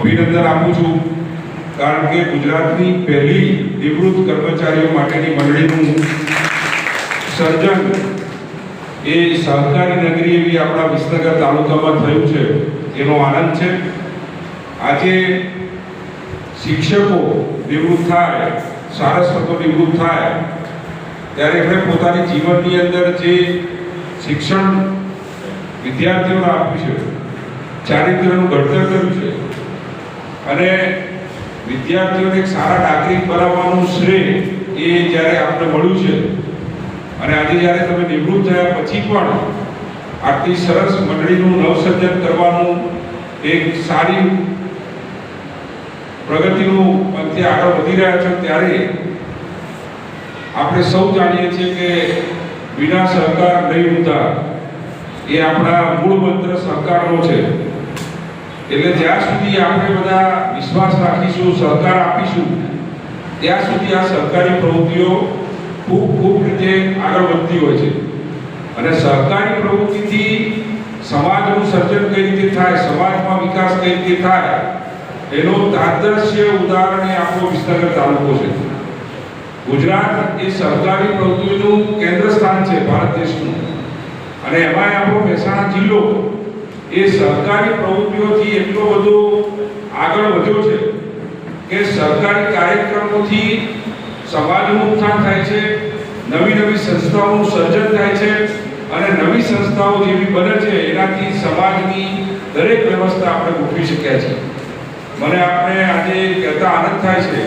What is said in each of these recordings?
અભિનંદન આપું છું, કારણ કે ગુજરાતની પહેલી નિવૃત્ત કર્મચારીઓ માટેની મંડળીનું સર્જન એ સહકારી નગરી એવી આપણા વિસનગર તાલુકામાં થયું છે, એનો આનંદ છે। આજે શિક્ષકો નિવૃત્ત થાય, સારસ્વતો નિવૃત્ત થાય ત્યારે એમણે પોતાની જીવનની અંદર જે શિક્ષણ વિદ્યાર્થીઓને આપ્યું છે, ચારિત્ર્યનું ઘડતર કર્યું છે અને વિદ્યાર્થીઓને એક સારા નાગરિક બનાવવાનું શ્રેય એ જ્યારે આપણે મળ્યું છે અને આજે જ્યારે તમે નિવૃત્ત થયા પછી પણ આટલી સરસ મંડળીનું નવસર્જન કરવાનું એક સારી પ્રગતિનું પંથે આગળ વધી રહ્યા છો, ત્યારે આપણે સૌ જાણીએ છીએ કે વિના સહકાર નહીં ઉદ્ધાર એ આપણા મૂળ મંત્ર સહકારનો છે। એટલે જ્યાં સુધી આપણે બધા વિશ્વાસ રાખીશું, સહકાર આપીશું, ત્યાં સુધી આ સહકારી પ્રવૃત્તિઓ ખૂબ રીતે આગળ વધતી હોય છે અને સહકારી પ્રવૃત્તિથી સમાજનું સર્જન કઈ રીતે થાય, સમાજમાં વિકાસ કઈ રીતે થાય એનો આદર્શ ઉદાહરણ આપણો વિસનગર તાલુકો છે। ગુજરાત એ સહકારી પ્રવૃત્તિઓનું કેન્દ્ર સ્થાન છે ભારત દેશનું અને એમાં આપણો મહેસાણા જિલ્લો એ સહકારી પ્રવૃત્તિઓથી એટલો બધો આગળ વધ્યો છે કે સહકારી કાર્યક્રમોથી સમાજનું ઉત્થાન થાય છે, નવી સંસ્થાઓનું સર્જન થાય છે અને નવી સંસ્થાઓ જેવી બને છે એનાથી સમાજની દરેક વ્યવસ્થા આપણે ગોઠવી શક્યા છીએ। મને આપણે આજે કહેતા આનંદ થાય છે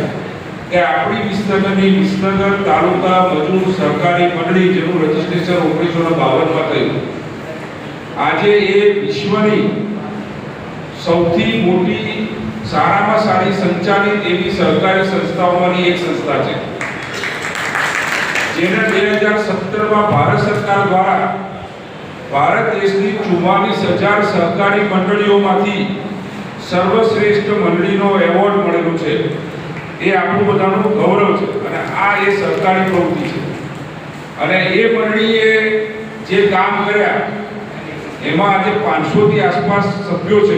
કે આપણી વિસનગરની વિસનગર તાલુકા મજૂર સહકારી મંડળી જેનું રજીસ્ટ્રેશન 1952માં થયું, આજે એ વિશ્વની સૌથી મોટી સારામાં સારી સંચાલિત એવી સહકારી સંસ્થાઓમાંની એક સંસ્થા છે, જેને 2017માં ભારત સરકાર દ્વારા ભારત દેશની 44,000 સહકારી મંડળીઓમાંથી સર્વશ્રેષ્ઠ મંડળીનો એવોર્ડ મળેલો છે। એ આપણું બધાનું ગૌરવ છે અને આ એ સહકારી પ્રવૃત્તિ છે અને એ મંડળીએ જે કામ કર્યા એમાં આજે 500 થી આસપાસ સભ્યો છે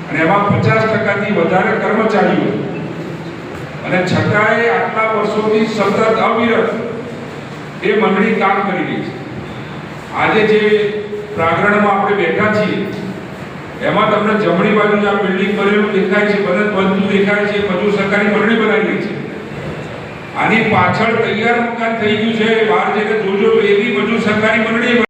અને એમાં 50% વધારે કર્મચારીઓ અને છતાંય આટલા વર્ષોથી સતત અવિરત એ મંડળી કામ કરી રહી છે। આજે જે પ્રાંગણમાં આપણે બેઠા છીએ એમાં તમને જમણી બાજુ આ બિલ્ડિંગ બનેલું દેખાય છે, બનતું દેખાય છે, મજૂર સહકારી મંડળી બનાવી રહી છે। આની પાછળ તૈયાર મકાન થઈ ગયું છે, બહાર જઈને જોજો, એવી મજૂર સહકારી મંડળી